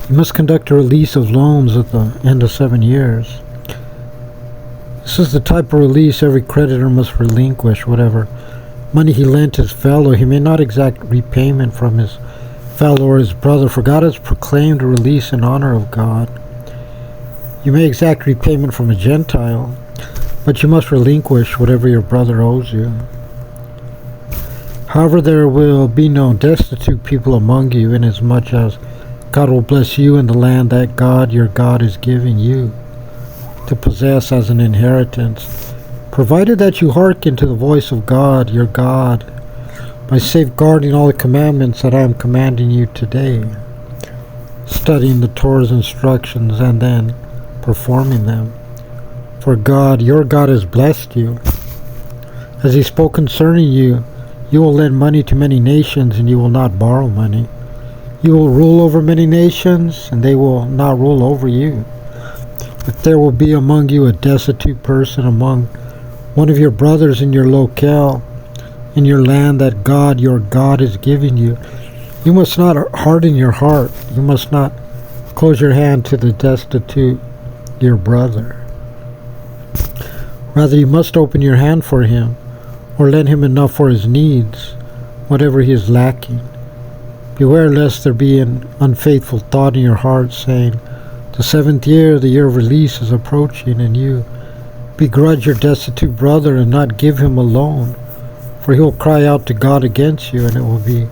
You must conduct a release of loans at the end of 7 years. This is the type of release every creditor must relinquish whatever money he lent his fellow. He may not exact repayment from his fellow or his brother, for God has proclaimed a release in honor of God. You may exact repayment from a Gentile, but you must relinquish whatever your brother owes you. However, there will be no destitute people among you, inasmuch as God will bless you in the land that God, your God, is giving you to possess as an inheritance, provided that you hearken to the voice of God, your God, by safeguarding all the commandments that I am commanding you today, studying the Torah's instructions and then performing them. For God, your God, has blessed you. As he spoke concerning you, you will lend money to many nations, and you will not borrow money. You will rule over many nations, and they will not rule over you. If there will be among you a destitute person among one of your brothers in your locale, in your land that God, your God, is giving you, you must not harden your heart. You must not close your hand to the destitute, your brother. Rather, you must open your hand for him, or lend him enough for his needs, whatever he is lacking. Beware lest there be an unfaithful thought in your heart, saying, the 7th year, the year of release, is approaching, and you begrudge your destitute brother and not give him a loan, for he will cry out to God against you, and it will be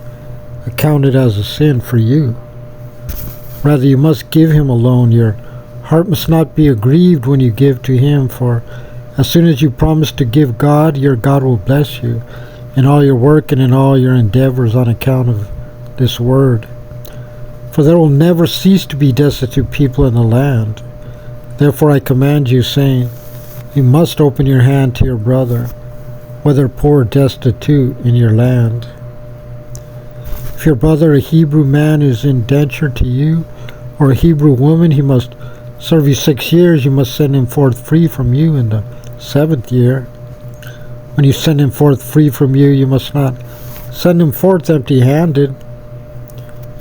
accounted as a sin for you. Rather, you must give him a loan. Your heart must not be aggrieved when you give to him, for as soon as you promise to give God, your God will bless you in all your work and in all your endeavors on account of this word. For there will never cease to be destitute people in the land. Therefore I command you, saying, you must open your hand to your brother, whether poor or destitute, in your land. If your brother, a Hebrew man, is indentured to you, or a Hebrew woman, he must serve you 6 years. You must send him forth free from you in the 7th year. When you send him forth free from you, you must not send him forth empty-handed.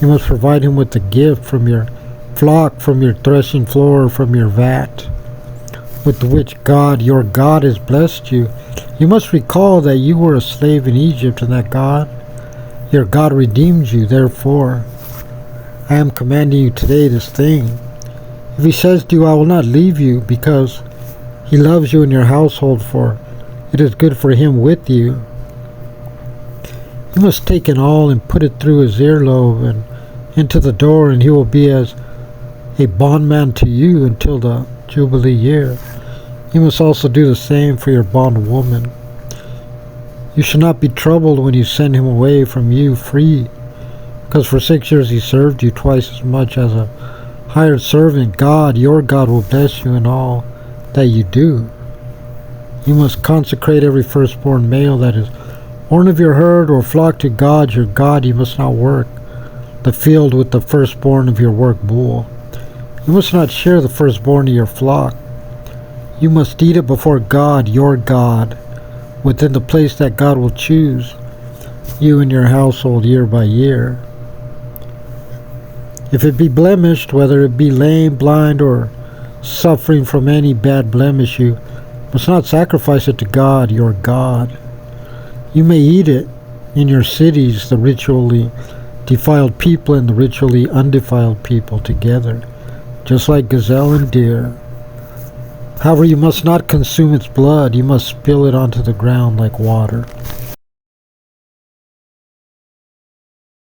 You must provide him with a gift from your flock, from your threshing floor, or from your vat, with which God, your God, has blessed you. You must recall that you were a slave in Egypt, and that God, your God, redeemed you. Therefore, I am commanding you today this thing. If he says to you, I will not leave you, because he loves you and your household, for it is good for him with you, you must take an awl and put it through his earlobe and into the door, and he will be as a bondman to you until the Jubilee year. You must also do the same for your bondwoman. You should not be troubled when you send him away from you free, because for 6 years he served you twice as much as a hired servant. God, your God, will bless you in all that you do. You must consecrate every firstborn male that is born of your herd or flock to God, your God. You must not work the field with the firstborn of your work bull. You must not share the firstborn of your flock. You must eat it before God, your God, within the place that God will choose, you and your household year by year. If it be blemished, whether it be lame, blind, or suffering from any bad blemish, you must not sacrifice it to God, your God. You may eat it in your cities, the ritually defiled people and the ritually undefiled people together, just like gazelle and deer. However, you must not consume its blood. You must spill it onto the ground like water.